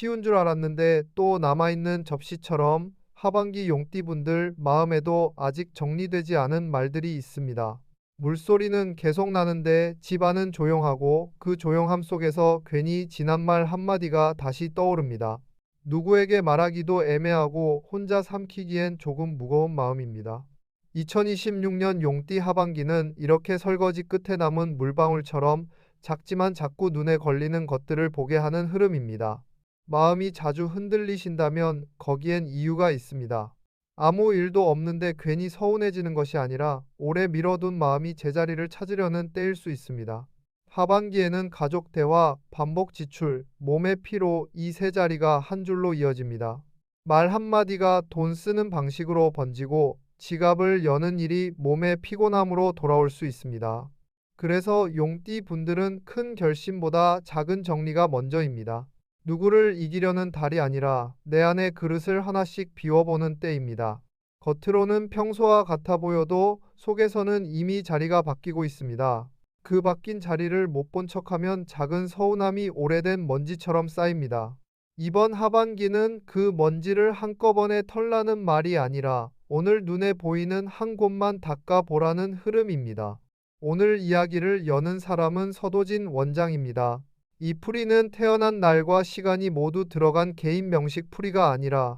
치운 줄 알았는데 또 남아있는 접시처럼 하반기 용띠분들 마음에도 아직 정리되지 않은 말들이 있습니다. 물소리는 계속 나는데 집안은 조용하고 그 조용함 속에서 괜히 지난 말 한마디가 다시 떠오릅니다. 누구에게 말하기도 애매하고 혼자 삼키기엔 조금 무거운 마음입니다. 2026년 용띠 하반기는 이렇게 설거지 끝에 남은 물방울처럼 작지만 자꾸 눈에 걸리는 것들을 보게 하는 흐름입니다. 마음이 자주 흔들리신다면 거기엔 이유가 있습니다. 아무 일도 없는데 괜히 서운해지는 것이 아니라 오래 미뤄둔 마음이 제자리를 찾으려는 때일 수 있습니다. 하반기에는 가족 대화, 반복 지출, 몸의 피로 이 세 자리가 한 줄로 이어집니다. 말 한마디가 돈 쓰는 방식으로 번지고 지갑을 여는 일이 몸의 피곤함으로 돌아올 수 있습니다. 그래서 용띠 분들은 큰 결심보다 작은 정리가 먼저입니다. 누구를 이기려는 달이 아니라 내 안의 그릇을 하나씩 비워보는 때입니다. 겉으로는 평소와 같아 보여도 속에서는 이미 자리가 바뀌고 있습니다. 그 바뀐 자리를 못 본 척하면 작은 서운함이 오래된 먼지처럼 쌓입니다. 이번 하반기는 그 먼지를 한꺼번에 털라는 말이 아니라 오늘 눈에 보이는 한 곳만 닦아보라는 흐름입니다. 오늘 이야기를 여는 사람은 서도진 원장입니다. 이 풀이는 태어난 날과 시간이 모두 들어간 개인 명식 풀이가 아니라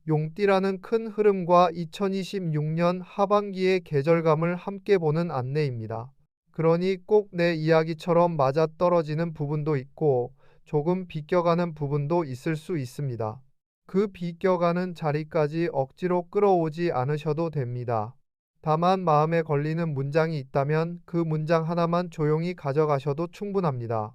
용띠라는 큰 흐름과 2026년 하반기의 계절감을 함께 보는 안내입니다. 그러니 꼭 내 이야기처럼 맞아떨어지는 부분도 있고 조금 비껴가는 부분도 있을 수 있습니다. 그 비껴가는 자리까지 억지로 끌어오지 않으셔도 됩니다. 다만 마음에 걸리는 문장이 있다면 그 문장 하나만 조용히 가져가셔도 충분합니다.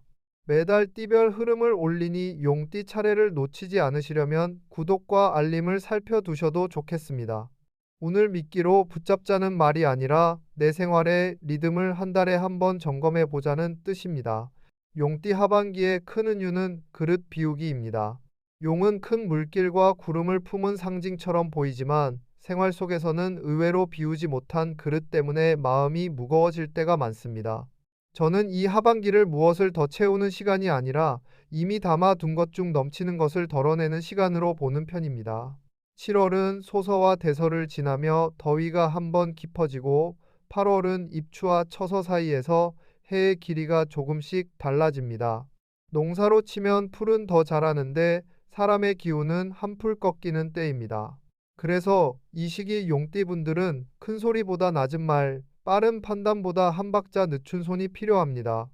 매달 띠별 흐름을 올리니 용띠 차례를 놓치지 않으시려면 구독과 알림을 살펴두셔도 좋겠습니다. 오늘 믿기로 붙잡자는 말이 아니라 내 생활의 리듬을 한 달에 한 번 점검해 보자는 뜻입니다. 용띠 하반기의 큰 은유는 그릇 비우기입니다. 용은 큰 물길과 구름을 품은 상징처럼 보이지만 생활 속에서는 의외로 비우지 못한 그릇 때문에 마음이 무거워질 때가 많습니다. 저는 이 하반기를 무엇을 더 채우는 시간이 아니라 이미 담아둔 것 중 넘치는 것을 덜어내는 시간으로 보는 편입니다. 7월은 소서와 대서를 지나며 더위가 한번 깊어지고 8월은 입추와 처서 사이에서 해의 길이가 조금씩 달라집니다. 농사로 치면 풀은 더 자라는데 사람의 기운은 한풀 꺾이는 때입니다. 그래서 이 시기 용띠분들은 큰 소리보다 낮은 말, 빠른 판단보다 한 박자 늦춘 손이 필요합니다.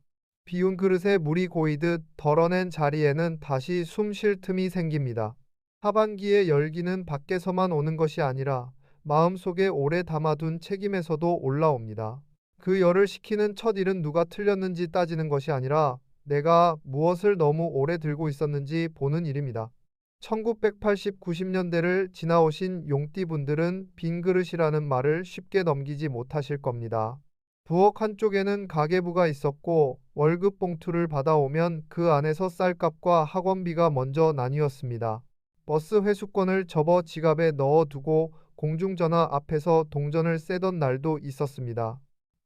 비운 그릇에 물이 고이듯 덜어낸 자리에는 다시 숨 쉴 틈이 생깁니다. 하반기의 열기는 밖에서만 오는 것이 아니라 마음속에 오래 담아둔 책임에서도 올라옵니다. 그 열을 식히는 첫 일은 누가 틀렸는지 따지는 것이 아니라 내가 무엇을 너무 오래 들고 있었는지 보는 일입니다. 1980, 90년대를 지나오신 용띠분들은 빈 그릇이라는 말을 쉽게 넘기지 못하실 겁니다. 부엌 한쪽에는 가계부가 있었고 월급 봉투를 받아오면 그 안에서 쌀값과 학원비가 먼저 나뉘었습니다. 버스 회수권을 접어 지갑에 넣어두고 공중전화 앞에서 동전을 세던 날도 있었습니다.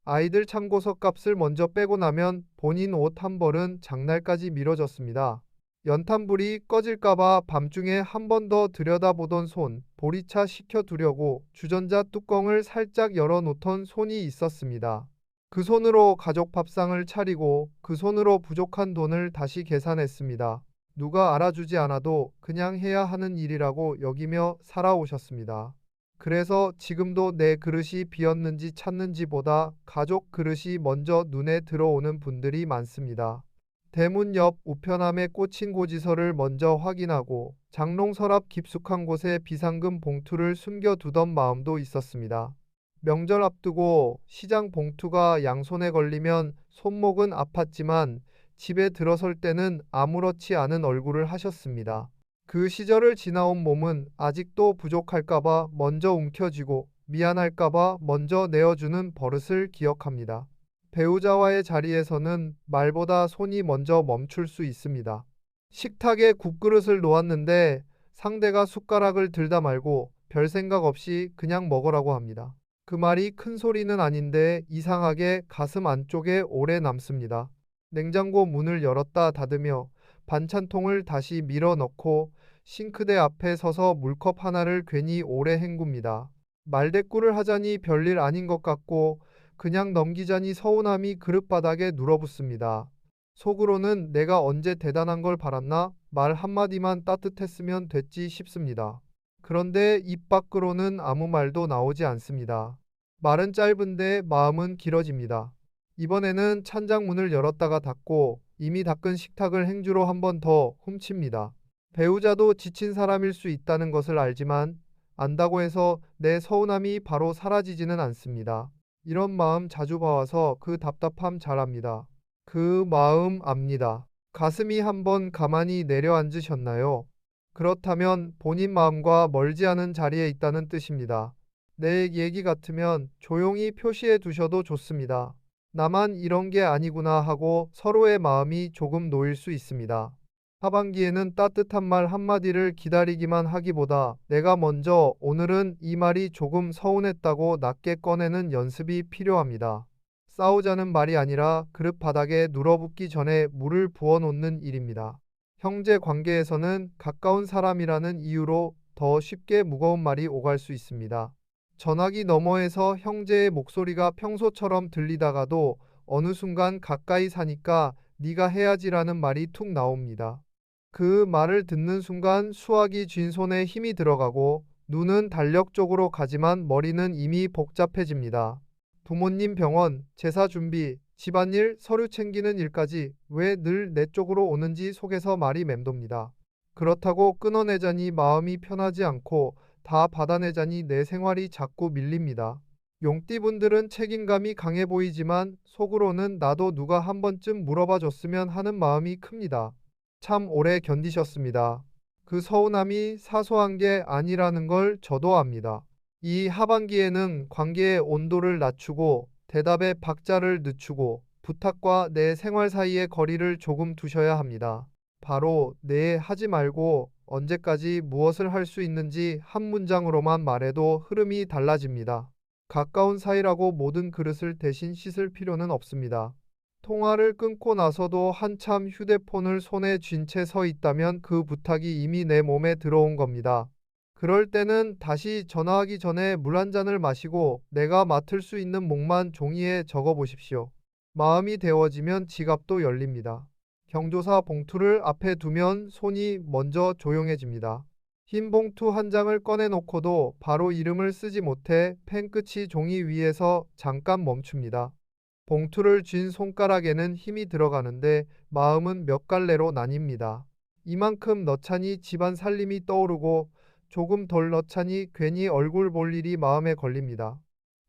아이들 참고서 값을 먼저 빼고 나면 본인 옷 한 벌은 장날까지 미뤄졌습니다. 연탄불이 꺼질까봐 밤중에 한 번 더 들여다보던 손, 보리차 식혀두려고 주전자 뚜껑을 살짝 열어놓던 손이 있었습니다. 그 손으로 가족 밥상을 차리고 그 손으로 부족한 돈을 다시 계산했습니다. 누가 알아주지 않아도 그냥 해야 하는 일이라고 여기며 살아오셨습니다. 그래서 지금도 내 그릇이 비었는지 찾는지보다 가족 그릇이 먼저 눈에 들어오는 분들이 많습니다. 대문 옆 우편함에 꽂힌 고지서를 먼저 확인하고 장롱 서랍 깊숙한 곳에 비상금 봉투를 숨겨두던 마음도 있었습니다. 명절 앞두고 시장 봉투가 양손에 걸리면 손목은 아팠지만 집에 들어설 때는 아무렇지 않은 얼굴을 하셨습니다. 그 시절을 지나온 몸은 아직도 부족할까봐 먼저 움켜쥐고 미안할까봐 먼저 내어주는 버릇을 기억합니다. 배우자와의 자리에서는 말보다 손이 먼저 멈출 수 있습니다. 식탁에 국그릇을 놓았는데 상대가 숟가락을 들다 말고 별 생각 없이 그냥 먹으라고 합니다. 그 말이 큰 소리는 아닌데 이상하게 가슴 안쪽에 오래 남습니다. 냉장고 문을 열었다 닫으며 반찬통을 다시 밀어 넣고 싱크대 앞에 서서 물컵 하나를 괜히 오래 헹굽니다. 말대꾸를 하자니 별일 아닌 것 같고 그냥 넘기자니 서운함이 그릇바닥에 눌어붙습니다. 속으로는 내가 언제 대단한 걸 바랐나? 말 한마디만 따뜻했으면 됐지 싶습니다. 그런데 입 밖으로는 아무 말도 나오지 않습니다. 말은 짧은데 마음은 길어집니다. 이번에는 찬장문을 열었다가 닫고 이미 닦은 식탁을 행주로 한 번 더 훔칩니다. 배우자도 지친 사람일 수 있다는 것을 알지만 안다고 해서 내 서운함이 바로 사라지지는 않습니다. 이런 마음 자주 봐와서 그 답답함 잘 압니다. 그 마음 압니다. 가슴이 한번 가만히 내려앉으셨나요? 그렇다면 본인 마음과 멀지 않은 자리에 있다는 뜻입니다. 내 얘기 같으면 조용히 표시해 두셔도 좋습니다. 나만 이런 게 아니구나 하고 서로의 마음이 조금 놓일 수 있습니다. 하반기에는 따뜻한 말 한마디를 기다리기만 하기보다 내가 먼저 오늘은 이 말이 조금 서운했다고 낮게 꺼내는 연습이 필요합니다. 싸우자는 말이 아니라 그릇 바닥에 눌어붙기 전에 물을 부어 놓는 일입니다. 형제 관계에서는 가까운 사람이라는 이유로 더 쉽게 무거운 말이 오갈 수 있습니다. 전화기 너머에서 형제의 목소리가 평소처럼 들리다가도 어느 순간 가까이 사니까 네가 해야지라는 말이 툭 나옵니다. 그 말을 듣는 순간 수화기 쥔 손에 힘이 들어가고 눈은 달력 쪽으로 가지만 머리는 이미 복잡해집니다. 부모님 병원, 제사 준비, 집안일, 서류 챙기는 일까지 왜 늘 내 쪽으로 오는지 속에서 말이 맴돕니다. 그렇다고 끊어내자니 마음이 편하지 않고 다 받아내자니 내 생활이 자꾸 밀립니다. 용띠분들은 책임감이 강해 보이지만 속으로는 나도 누가 한 번쯤 물어봐 줬으면 하는 마음이 큽니다. 참 오래 견디셨습니다. 그 서운함이 사소한 게 아니라는 걸 저도 압니다. 이 하반기에는 관계의 온도를 낮추고 대답에 박자를 늦추고 부탁과 내 생활 사이의 거리를 조금 두셔야 합니다. 바로 네 하지 말고 언제까지 무엇을 할 수 있는지 한 문장으로만 말해도 흐름이 달라집니다. 가까운 사이라고 모든 그릇을 대신 씻을 필요는 없습니다. 통화를 끊고 나서도 한참 휴대폰을 손에 쥔 채 서 있다면 그 부탁이 이미 내 몸에 들어온 겁니다. 그럴 때는 다시 전화하기 전에 물 한 잔을 마시고 내가 맡을 수 있는 몫만 종이에 적어 보십시오. 마음이 데워지면 지갑도 열립니다. 경조사 봉투를 앞에 두면 손이 먼저 조용해집니다. 흰 봉투 한 장을 꺼내놓고도 바로 이름을 쓰지 못해 펜 끝이 종이 위에서 잠깐 멈춥니다. 봉투를 쥔 손가락에는 힘이 들어가는데 마음은 몇 갈래로 나뉩니다. 이만큼 넣자니 집안 살림이 떠오르고 조금 덜 넣자니 괜히 얼굴 볼 일이 마음에 걸립니다.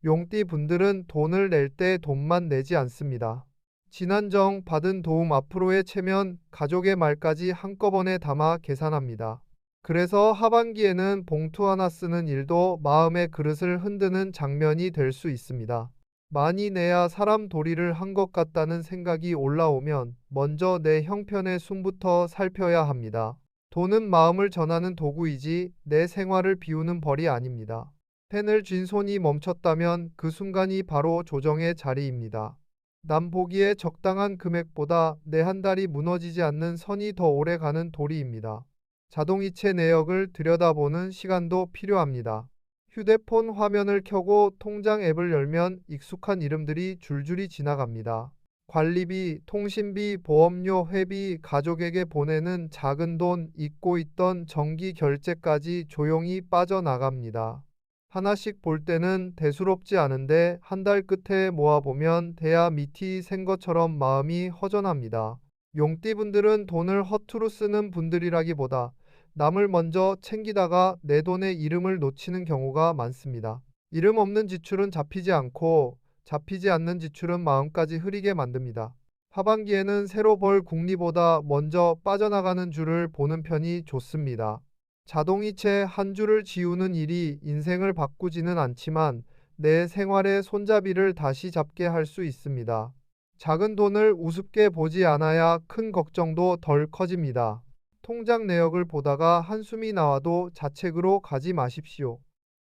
용띠 분들은 돈을 낼 때 돈만 내지 않습니다. 지난 정 받은 도움 앞으로의 체면, 가족의 말까지 한꺼번에 담아 계산합니다. 그래서 하반기에는 봉투 하나 쓰는 일도 마음의 그릇을 흔드는 장면이 될 수 있습니다. 많이 내야 사람 도리를 한 것 같다는 생각이 올라오면 먼저 내 형편의 숨부터 살펴야 합니다. 돈은 마음을 전하는 도구이지 내 생활을 비우는 벌이 아닙니다. 펜을 쥔 손이 멈췄다면 그 순간이 바로 조정의 자리입니다. 남 보기에 적당한 금액보다 내 한 달이 무너지지 않는 선이 더 오래 가는 도리입니다. 자동이체 내역을 들여다보는 시간도 필요합니다. 휴대폰 화면을 켜고 통장 앱을 열면 익숙한 이름들이 줄줄이 지나갑니다. 관리비, 통신비, 보험료, 회비, 가족에게 보내는 작은 돈, 잊고 있던 정기 결제까지 조용히 빠져나갑니다. 하나씩 볼 때는 대수롭지 않은데 한 달 끝에 모아보면 대야 밑이 센 것처럼 마음이 허전합니다. 용띠분들은 돈을 허투루 쓰는 분들이라기보다 남을 먼저 챙기다가 내 돈의 이름을 놓치는 경우가 많습니다. 이름 없는 지출은 잡히지 않고 잡히지 않는 지출은 마음까지 흐리게 만듭니다. 하반기에는 새로 벌 국리보다 먼저 빠져나가는 줄을 보는 편이 좋습니다. 자동이체 한 줄을 지우는 일이 인생을 바꾸지는 않지만 내 생활의 손잡이를 다시 잡게 할 수 있습니다. 작은 돈을 우습게 보지 않아야 큰 걱정도 덜 커집니다. 통장 내역을 보다가 한숨이 나와도 자책으로 가지 마십시오.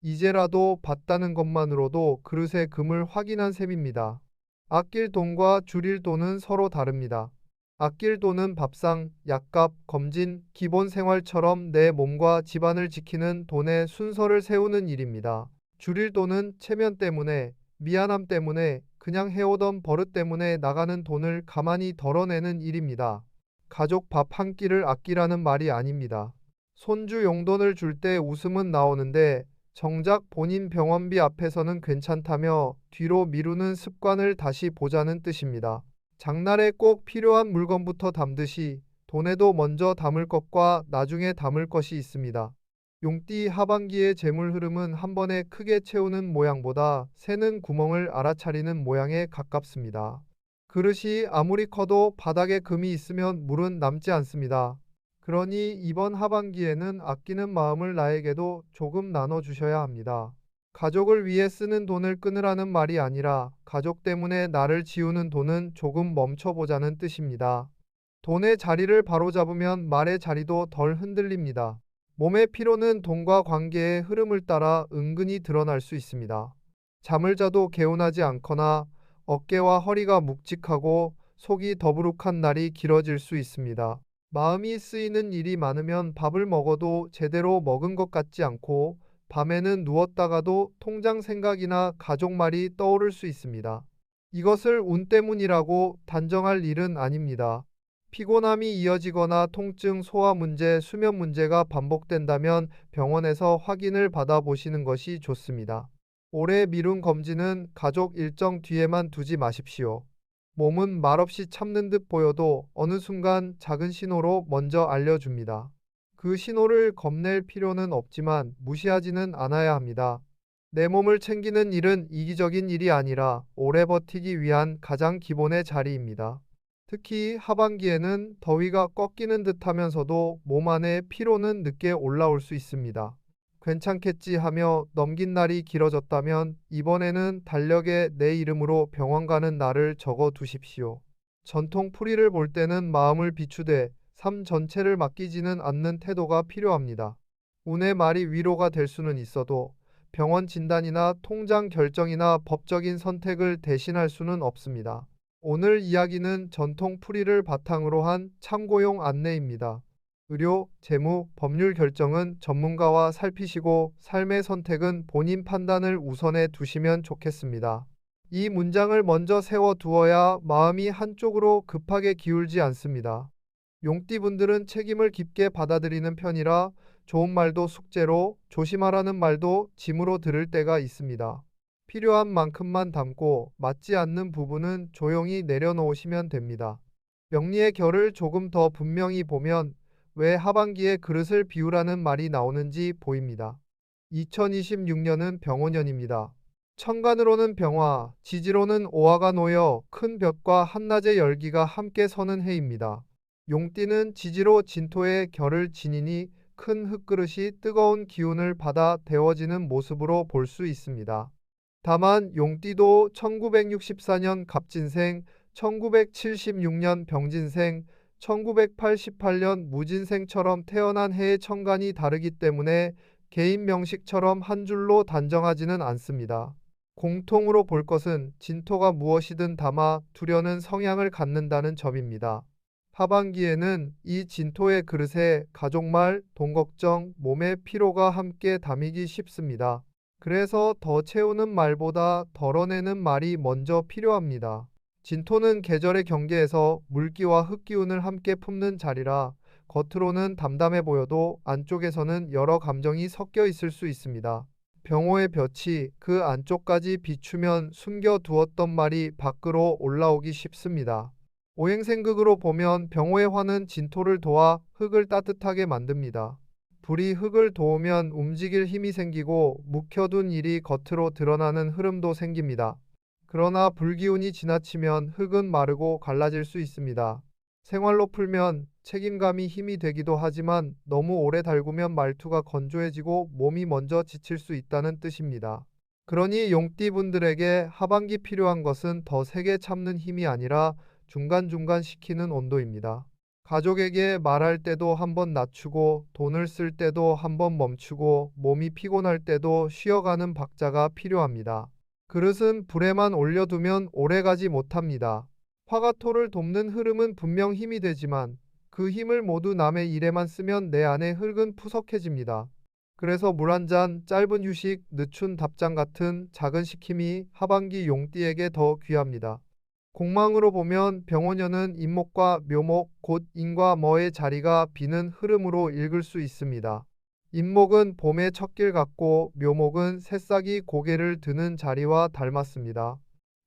이제라도 봤다는 것만으로도 그릇의 금을 확인한 셈입니다. 아낄 돈과 줄일 돈은 서로 다릅니다. 아낄 돈은 밥상, 약값, 검진, 기본 생활처럼 내 몸과 집안을 지키는 돈의 순서를 세우는 일입니다. 줄일 돈은 체면 때문에, 미안함 때문에, 그냥 해오던 버릇 때문에 나가는 돈을 가만히 덜어내는 일입니다. 가족 밥 한 끼를 아끼라는 말이 아닙니다. 손주 용돈을 줄 때 웃음은 나오는데 정작 본인 병원비 앞에서는 괜찮다며 뒤로 미루는 습관을 다시 보자는 뜻입니다. 장날에 꼭 필요한 물건부터 담듯이 돈에도 먼저 담을 것과 나중에 담을 것이 있습니다. 용띠 하반기의 재물 흐름은 한 번에 크게 채우는 모양보다 새는 구멍을 알아차리는 모양에 가깝습니다. 그릇이 아무리 커도 바닥에 금이 있으면 물은 남지 않습니다. 그러니 이번 하반기에는 아끼는 마음을 나에게도 조금 나눠주셔야 합니다. 가족을 위해 쓰는 돈을 끊으라는 말이 아니라 가족 때문에 나를 지우는 돈은 조금 멈춰보자는 뜻입니다. 돈의 자리를 바로잡으면 말의 자리도 덜 흔들립니다. 몸의 피로는 돈과 관계의 흐름을 따라 은근히 드러날 수 있습니다. 잠을 자도 개운하지 않거나 어깨와 허리가 묵직하고 속이 더부룩한 날이 길어질 수 있습니다. 마음이 쓰이는 일이 많으면 밥을 먹어도 제대로 먹은 것 같지 않고 밤에는 누웠다가도 통장 생각이나 가족 말이 떠오를 수 있습니다. 이것을 운 때문이라고 단정할 일은 아닙니다. 피곤함이 이어지거나 통증, 소화 문제, 수면 문제가 반복된다면 병원에서 확인을 받아보시는 것이 좋습니다. 오래 미룬 검진은 가족 일정 뒤에만 두지 마십시오. 몸은 말없이 참는 듯 보여도 어느 순간 작은 신호로 먼저 알려줍니다. 그 신호를 겁낼 필요는 없지만 무시하지는 않아야 합니다. 내 몸을 챙기는 일은 이기적인 일이 아니라 오래 버티기 위한 가장 기본의 자리입니다. 특히 하반기에는 더위가 꺾이는 듯 하면서도 몸 안에 피로는 늦게 올라올 수 있습니다. 괜찮겠지 하며 넘긴 날이 길어졌다면 이번에는 달력에 내 이름으로 병원 가는 날을 적어 두십시오. 전통 풀이를 볼 때는 마음을 비추되 삶 전체를 맡기지는 않는 태도가 필요합니다. 운의 말이 위로가 될 수는 있어도 병원 진단이나 통장 결정이나 법적인 선택을 대신할 수는 없습니다. 오늘 이야기는 전통 풀이를 바탕으로 한 참고용 안내입니다. 의료, 재무, 법률 결정은 전문가와 살피시고 삶의 선택은 본인 판단을 우선해 두시면 좋겠습니다. 이 문장을 먼저 세워 두어야 마음이 한쪽으로 급하게 기울지 않습니다. 용띠분들은 책임을 깊게 받아들이는 편이라 좋은 말도 숙제로, 조심하라는 말도 짐으로 들을 때가 있습니다. 필요한 만큼만 담고 맞지 않는 부분은 조용히 내려놓으시면 됩니다. 명리의 결을 조금 더 분명히 보면 왜 하반기에 그릇을 비우라는 말이 나오는지 보입니다. 2026년은 병오년입니다. 천간으로는 병화, 지지로는 오화가 놓여 큰 벽과 한낮의 열기가 함께 서는 해입니다. 용띠는 지지로 진토의 결을 지니니 큰 흙그릇이 뜨거운 기운을 받아 데워지는 모습으로 볼 수 있습니다. 다만 용띠도 1964년 갑진생, 1976년 병진생, 1988년 무진생처럼 태어난 해의 천간이 다르기 때문에 개인 명식처럼 한 줄로 단정하지는 않습니다. 공통으로 볼 것은 진토가 무엇이든 담아 두려는 성향을 갖는다는 점입니다. 하반기에는 이 진토의 그릇에 가족말, 돈 걱정, 몸의 피로가 함께 담이기 쉽습니다. 그래서 더 채우는 말보다 덜어내는 말이 먼저 필요합니다. 진토는 계절의 경계에서 물기와 흙기운을 함께 품는 자리라 겉으로는 담담해 보여도 안쪽에서는 여러 감정이 섞여 있을 수 있습니다. 병호의 볕이 그 안쪽까지 비추면 숨겨두었던 말이 밖으로 올라오기 쉽습니다. 오행생극으로 보면 병호의 화는 진토를 도와 흙을 따뜻하게 만듭니다. 불이 흙을 도우면 움직일 힘이 생기고 묵혀둔 일이 겉으로 드러나는 흐름도 생깁니다. 그러나 불기운이 지나치면 흙은 마르고 갈라질 수 있습니다. 생활로 풀면 책임감이 힘이 되기도 하지만 너무 오래 달구면 말투가 건조해지고 몸이 먼저 지칠 수 있다는 뜻입니다. 그러니 용띠분들에게 하반기 필요한 것은 더 세게 참는 힘이 아니라 중간중간 식히는 온도입니다. 가족에게 말할 때도 한번 낮추고 돈을 쓸 때도 한번 멈추고 몸이 피곤할 때도 쉬어가는 박자가 필요합니다. 그릇은 불에만 올려두면 오래가지 못합니다. 화가 토를 돕는 흐름은 분명 힘이 되지만 그 힘을 모두 남의 일에만 쓰면 내 안의 흙은 푸석해집니다. 그래서 물 한 잔, 짧은 휴식, 늦춘 답장 같은 작은 시킴이 하반기 용띠에게 더 귀합니다. 공망으로 보면 병원연은 임목과 묘목, 곧 인과 머의 자리가 비는 흐름으로 읽을 수 있습니다. 임목은 봄의 첫길 같고 묘목은 새싹이 고개를 드는 자리와 닮았습니다.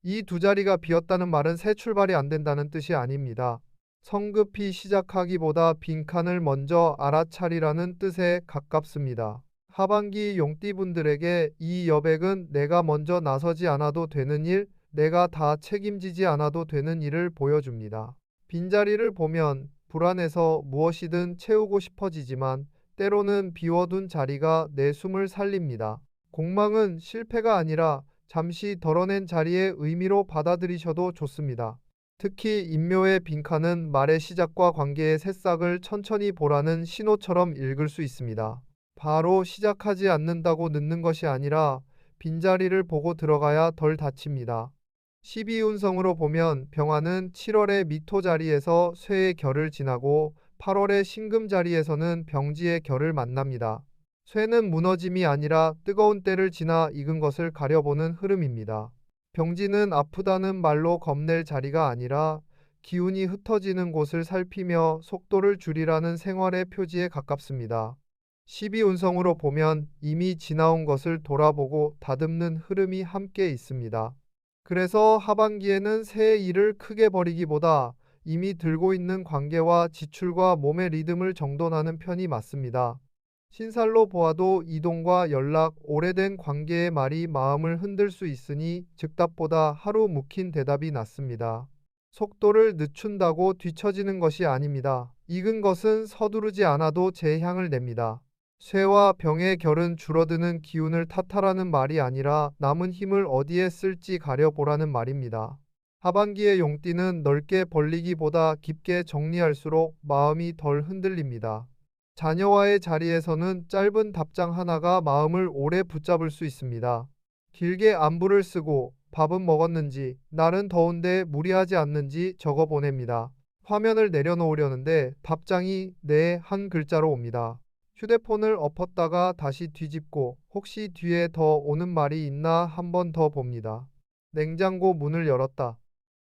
이 두 자리가 비었다는 말은 새 출발이 안 된다는 뜻이 아닙니다. 성급히 시작하기보다 빈칸을 먼저 알아차리라는 뜻에 가깝습니다. 하반기 용띠분들에게 이 여백은 내가 먼저 나서지 않아도 되는 일, 내가 다 책임지지 않아도 되는 일을 보여줍니다. 빈자리를 보면 불안해서 무엇이든 채우고 싶어지지만 때로는 비워둔 자리가 내 숨을 살립니다. 공망은 실패가 아니라 잠시 덜어낸 자리의 의미로 받아들이셔도 좋습니다. 특히 인묘의 빈칸은 말의 시작과 관계의 새싹을 천천히 보라는 신호처럼 읽을 수 있습니다. 바로 시작하지 않는다고 늦는 것이 아니라 빈자리를 보고 들어가야 덜 다칩니다. 12운성으로 보면 병화는 7월의 미토 자리에서 쇠의 결을 지나고 8월의 신금 자리에서는 병지의 결을 만납니다. 쇠는 무너짐이 아니라 뜨거운 때를 지나 익은 것을 가려보는 흐름입니다. 병지는 아프다는 말로 겁낼 자리가 아니라 기운이 흩어지는 곳을 살피며 속도를 줄이라는 생활의 표지에 가깝습니다. 12운성으로 보면 이미 지나온 것을 돌아보고 다듬는 흐름이 함께 있습니다. 그래서 하반기에는 새 일을 크게 벌이기보다 이미 들고 있는 관계와 지출과 몸의 리듬을 정돈하는 편이 맞습니다. 신살로 보아도 이동과 연락, 오래된 관계의 말이 마음을 흔들 수 있으니 즉답보다 하루 묵힌 대답이 낫습니다. 속도를 늦춘다고 뒤처지는 것이 아닙니다. 익은 것은 서두르지 않아도 제 향을 냅니다. 쇠와 병의 결은 줄어드는 기운을 탓하라는 말이 아니라 남은 힘을 어디에 쓸지 가려보라는 말입니다. 하반기의 용띠는 넓게 벌리기보다 깊게 정리할수록 마음이 덜 흔들립니다. 자녀와의 자리에서는 짧은 답장 하나가 마음을 오래 붙잡을 수 있습니다. 길게 안부를 쓰고 밥은 먹었는지, 날은 더운데 무리하지 않는지 적어 보냅니다. 화면을 내려놓으려는데 답장이 네 한 글자로 옵니다. 휴대폰을 엎었다가 다시 뒤집고 혹시 뒤에 더 오는 말이 있나 한 번 더 봅니다. 냉장고 문을 열었다.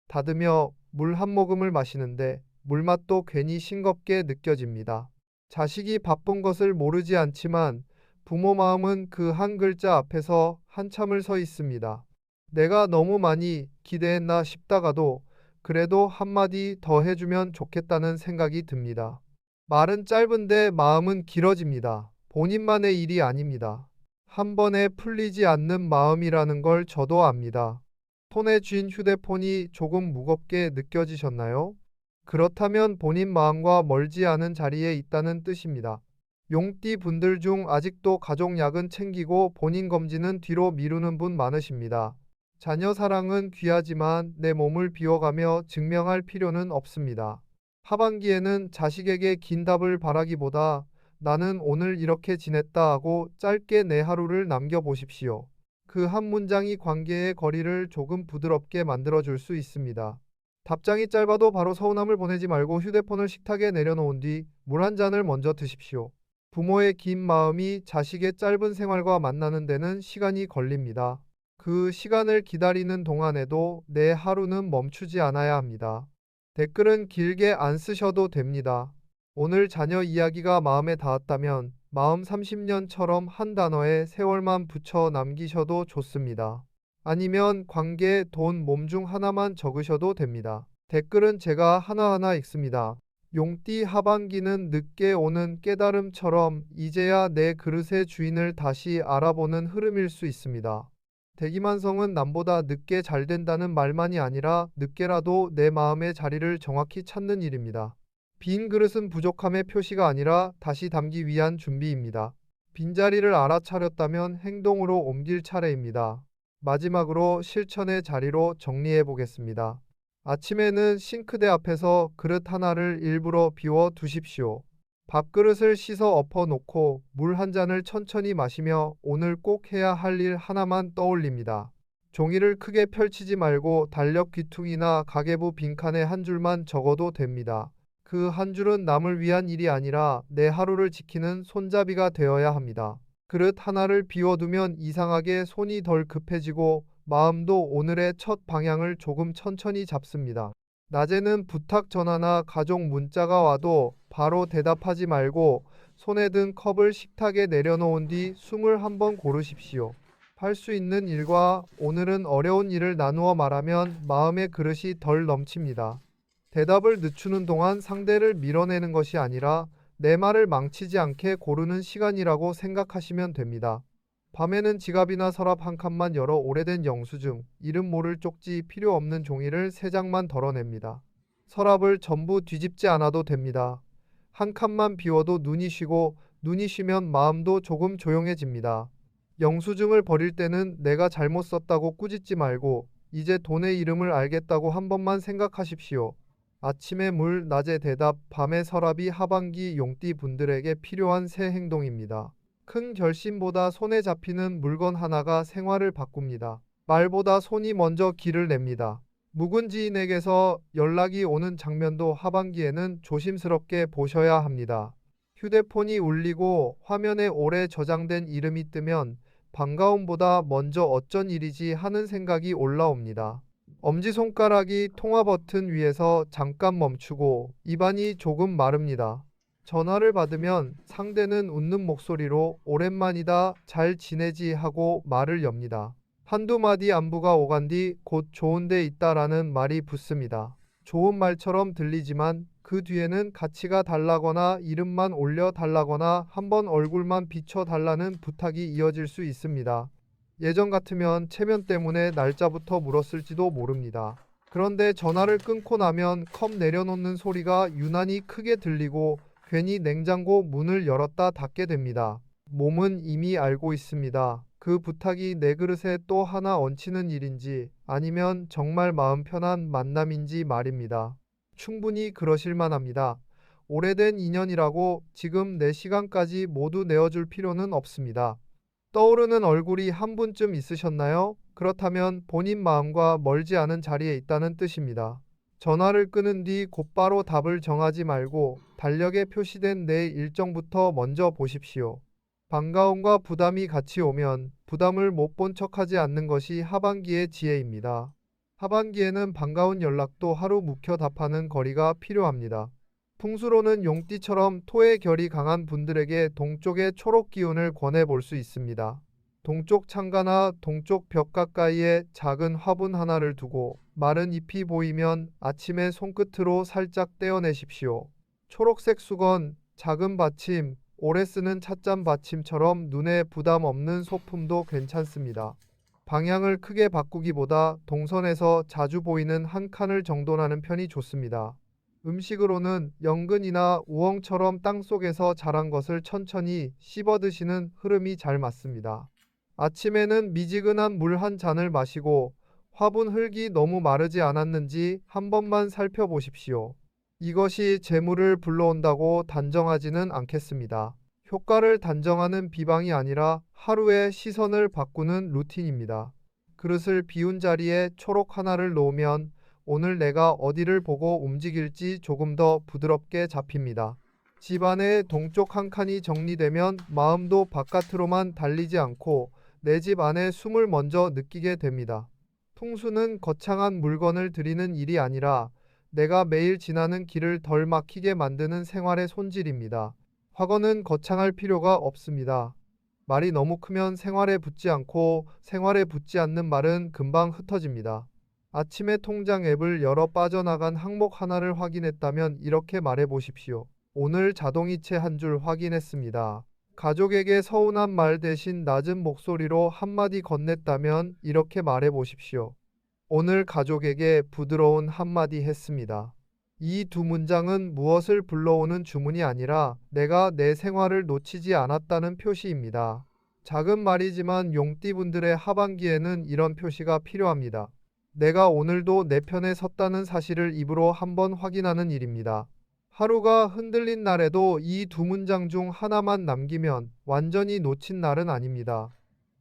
닫으며 물 한 모금을 마시는데 물맛도 괜히 싱겁게 느껴집니다. 자식이 바쁜 것을 모르지 않지만 부모 마음은 그 한 글자 앞에서 한참을 서 있습니다. 내가 너무 많이 기대했나 싶다가도 그래도 한마디 더 해주면 좋겠다는 생각이 듭니다. 말은 짧은데 마음은 길어집니다. 본인만의 일이 아닙니다. 한 번에 풀리지 않는 마음이라는 걸 저도 압니다. 손에 쥔 휴대폰이 조금 무겁게 느껴지셨나요? 그렇다면 본인 마음과 멀지 않은 자리에 있다는 뜻입니다. 용띠 분들 중 아직도 가족 약은 챙기고 본인 검진은 뒤로 미루는 분 많으십니다. 자녀 사랑은 귀하지만 내 몸을 비워가며 증명할 필요는 없습니다. 하반기에는 자식에게 긴 답을 바라기보다 나는 오늘 이렇게 지냈다 하고 짧게 내 하루를 남겨보십시오. 그 한 문장이 관계의 거리를 조금 부드럽게 만들어줄 수 있습니다. 답장이 짧아도 바로 서운함을 보내지 말고 휴대폰을 식탁에 내려놓은 뒤 물 한 잔을 먼저 드십시오. 부모의 긴 마음이 자식의 짧은 생활과 만나는 데는 시간이 걸립니다. 그 시간을 기다리는 동안에도 내 하루는 멈추지 않아야 합니다. 댓글은 길게 안 쓰셔도 됩니다. 오늘 자녀 이야기가 마음에 닿았다면 마음 30년처럼 한 단어에 세월만 붙여 남기셔도 좋습니다. 아니면 관계, 돈, 몸 중 하나만 적으셔도 됩니다. 댓글은 제가 하나하나 읽습니다. 용띠 하반기는 늦게 오는 깨달음처럼 이제야 내 그릇의 주인을 다시 알아보는 흐름일 수 있습니다. 대기만성은 남보다 늦게 잘 된다는 말만이 아니라 늦게라도 내 마음의 자리를 정확히 찾는 일입니다. 빈 그릇은 부족함의 표시가 아니라 다시 담기 위한 준비입니다. 빈자리를 알아차렸다면 행동으로 옮길 차례입니다. 마지막으로 실천의 자리로 정리해 보겠습니다. 아침에는 싱크대 앞에서 그릇 하나를 일부러 비워 두십시오. 밥그릇을 씻어 엎어 놓고 물 한 잔을 천천히 마시며 오늘 꼭 해야 할 일 하나만 떠올립니다. 종이를 크게 펼치지 말고 달력 귀퉁이나 가계부 빈칸에 한 줄만 적어도 됩니다. 그 한 줄은 남을 위한 일이 아니라 내 하루를 지키는 손잡이가 되어야 합니다. 그릇 하나를 비워두면 이상하게 손이 덜 급해지고 마음도 오늘의 첫 방향을 조금 천천히 잡습니다. 낮에는 부탁 전화나 가족 문자가 와도 바로 대답하지 말고 손에 든 컵을 식탁에 내려놓은 뒤 숨을 한번 고르십시오. 할 수 있는 일과 오늘은 어려운 일을 나누어 말하면 마음의 그릇이 덜 넘칩니다. 대답을 늦추는 동안 상대를 밀어내는 것이 아니라 내 말을 망치지 않게 고르는 시간이라고 생각하시면 됩니다. 밤에는 지갑이나 서랍 한 칸만 열어 오래된 영수증, 이름 모를 쪽지 필요 없는 종이를 세 장만 덜어냅니다. 서랍을 전부 뒤집지 않아도 됩니다. 한 칸만 비워도 눈이 쉬고 눈이 쉬면 마음도 조금 조용해집니다. 영수증을 버릴 때는 내가 잘못 썼다고 꾸짖지 말고 이제 돈의 이름을 알겠다고 한 번만 생각하십시오. 아침에 물, 낮에 대답, 밤에 서랍이 하반기 용띠 분들에게 필요한 새 행동입니다. 큰 결심보다 손에 잡히는 물건 하나가 생활을 바꿉니다. 말보다 손이 먼저 길을 냅니다. 묵은 지인에게서 연락이 오는 장면도 하반기에는 조심스럽게 보셔야 합니다. 휴대폰이 울리고 화면에 오래 저장된 이름이 뜨면 반가움보다 먼저 어쩐 일이지 하는 생각이 올라옵니다. 엄지손가락이 통화 버튼 위에서 잠깐 멈추고 입안이 조금 마릅니다. 전화를 받으면 상대는 웃는 목소리로 오랜만이다, 잘 지내지 하고 말을 엽니다. 한두 마디 안부가 오간 뒤 곧 좋은 데 있다라는 말이 붙습니다. 좋은 말처럼 들리지만 그 뒤에는 가치가 달라거나 이름만 올려 달라거나 한번 얼굴만 비춰 달라는 부탁이 이어질 수 있습니다. 예전 같으면 체면 때문에 날짜부터 물었을지도 모릅니다. 그런데 전화를 끊고 나면 컵 내려놓는 소리가 유난히 크게 들리고 괜히 냉장고 문을 열었다 닫게 됩니다. 몸은 이미 알고 있습니다. 그 부탁이 내 그릇에 또 하나 얹히는 일인지 아니면 정말 마음 편한 만남인지 말입니다. 충분히 그러실 만합니다. 오래된 인연이라고 지금 내 시간까지 모두 내어줄 필요는 없습니다. 떠오르는 얼굴이 한 분쯤 있으셨나요? 그렇다면 본인 마음과 멀지 않은 자리에 있다는 뜻입니다. 전화를 끊은 뒤 곧바로 답을 정하지 말고 달력에 표시된 내 일정부터 먼저 보십시오. 반가움과 부담이 같이 오면 부담을 못 본 척하지 않는 것이 하반기의 지혜입니다. 하반기에는 반가운 연락도 하루 묵혀 답하는 거리가 필요합니다. 풍수로는 용띠처럼 토의 결이 강한 분들에게 동쪽의 초록 기운을 권해 볼 수 있습니다. 동쪽 창가나 동쪽 벽 가까이에 작은 화분 하나를 두고 마른 잎이 보이면 아침에 손끝으로 살짝 떼어내십시오. 초록색 수건, 작은 받침, 오래 쓰는 찻잔 받침처럼 눈에 부담 없는 소품도 괜찮습니다. 방향을 크게 바꾸기보다 동선에서 자주 보이는 한 칸을 정돈하는 편이 좋습니다. 음식으로는 연근이나 우엉처럼 땅속에서 자란 것을 천천히 씹어 드시는 흐름이 잘 맞습니다. 아침에는 미지근한 물 한 잔을 마시고 화분 흙이 너무 마르지 않았는지 한 번만 살펴보십시오. 이것이 재물을 불러온다고 단정하지는 않겠습니다. 효과를 단정하는 비방이 아니라 하루의 시선을 바꾸는 루틴입니다. 그릇을 비운 자리에 초록 하나를 놓으면 오늘 내가 어디를 보고 움직일지 조금 더 부드럽게 잡힙니다. 집안의 동쪽 한 칸이 정리되면 마음도 바깥으로만 달리지 않고 내 집 안에 숨을 먼저 느끼게 됩니다. 풍수는 거창한 물건을 들이는 일이 아니라 내가 매일 지나는 길을 덜 막히게 만드는 생활의 손질입니다. 확언은 거창할 필요가 없습니다. 말이 너무 크면 생활에 붙지 않고 생활에 붙지 않는 말은 금방 흩어집니다. 아침에 통장 앱을 열어 빠져나간 항목 하나를 확인했다면 이렇게 말해 보십시오. 오늘 자동이체 한 줄 확인했습니다. 가족에게 서운한 말 대신 낮은 목소리로 한마디 건넸다면 이렇게 말해 보십시오. 오늘 가족에게 부드러운 한마디 했습니다. 이 두 문장은 무엇을 불러오는 주문이 아니라 내가 내 생활을 놓치지 않았다는 표시입니다. 작은 말이지만 용띠분들의 하반기에는 이런 표시가 필요합니다. 내가 오늘도 내 편에 섰다는 사실을 입으로 한번 확인하는 일입니다. 하루가 흔들린 날에도 이 두 문장 중 하나만 남기면 완전히 놓친 날은 아닙니다.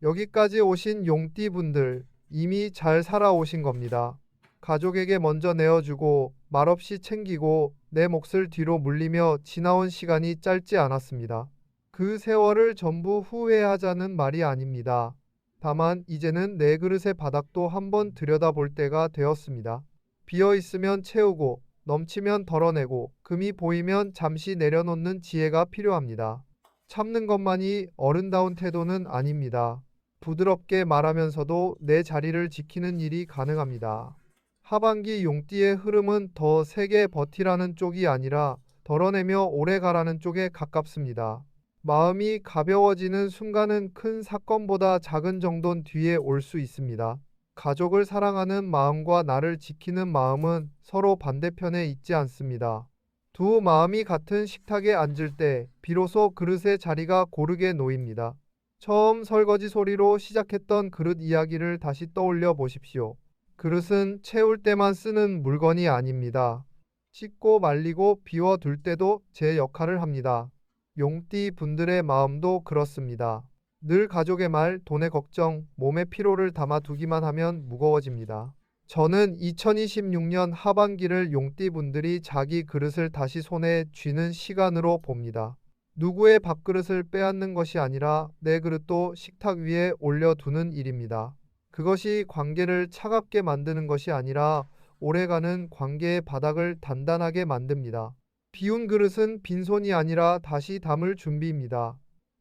여기까지 오신 용띠분들, 이미 잘 살아오신 겁니다. 가족에게 먼저 내어주고 말없이 챙기고 내 몫을 뒤로 물리며 지나온 시간이 짧지 않았습니다. 그 세월을 전부 후회하자는 말이 아닙니다. 다만 이제는 내 그릇의 바닥도 한번 들여다볼 때가 되었습니다. 비어 있으면 채우고 넘치면 덜어내고 금이 보이면 잠시 내려놓는 지혜가 필요합니다. 참는 것만이 어른다운 태도는 아닙니다. 부드럽게 말하면서도 내 자리를 지키는 일이 가능합니다. 하반기 용띠의 흐름은 더 세게 버티라는 쪽이 아니라 덜어내며 오래 가라는 쪽에 가깝습니다. 마음이 가벼워지는 순간은 큰 사건보다 작은 정도는 뒤에 올 수 있습니다. 가족을 사랑하는 마음과 나를 지키는 마음은 서로 반대편에 있지 않습니다. 두 마음이 같은 식탁에 앉을 때 비로소 그릇의 자리가 고르게 놓입니다. 처음 설거지 소리로 시작했던 그릇 이야기를 다시 떠올려 보십시오. 그릇은 채울 때만 쓰는 물건이 아닙니다. 씻고 말리고 비워둘 때도 제 역할을 합니다. 용띠 분들의 마음도 그렇습니다. 늘 가족의 말, 돈의 걱정, 몸의 피로를 담아두기만 하면 무거워집니다. 저는 2026년 하반기를 용띠 분들이 자기 그릇을 다시 손에 쥐는 시간으로 봅니다. 누구의 밥그릇을 빼앗는 것이 아니라 내 그릇도 식탁 위에 올려두는 일입니다. 그것이 관계를 차갑게 만드는 것이 아니라 오래가는 관계의 바닥을 단단하게 만듭니다. 비운 그릇은 빈손이 아니라 다시 담을 준비입니다.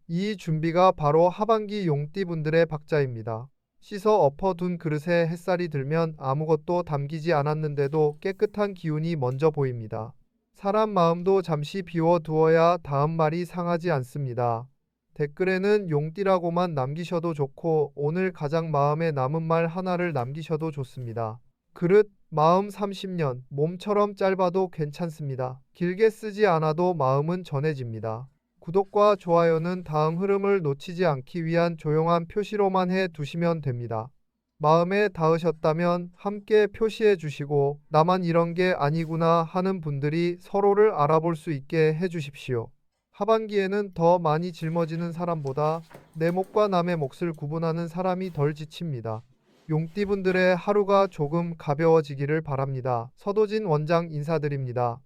이 준비가 바로 하반기 용띠분들의 박자입니다. 씻어 엎어둔 그릇에 햇살이 들면 아무것도 담기지 않았는데도 깨끗한 기운이 먼저 보입니다. 사람 마음도 잠시 비워두어야 다음 말이 상하지 않습니다. 댓글에는 용띠라고만 남기셔도 좋고 오늘 가장 마음에 남은 말 하나를 남기셔도 좋습니다. 그릇, 마음 30년, 몸처럼 짧아도 괜찮습니다. 길게 쓰지 않아도 마음은 전해집니다. 구독과 좋아요는 다음 흐름을 놓치지 않기 위한 조용한 표시로만 해 두시면 됩니다. 마음에 닿으셨다면 함께 표시해 주시고 나만 이런 게 아니구나 하는 분들이 서로를 알아볼 수 있게 해 주십시오. 하반기에는 더 많이 짊어지는 사람보다 내 몫과 남의 몫을 구분하는 사람이 덜 지칩니다. 용띠분들의 하루가 조금 가벼워지기를 바랍니다. 서도진 원장 인사드립니다.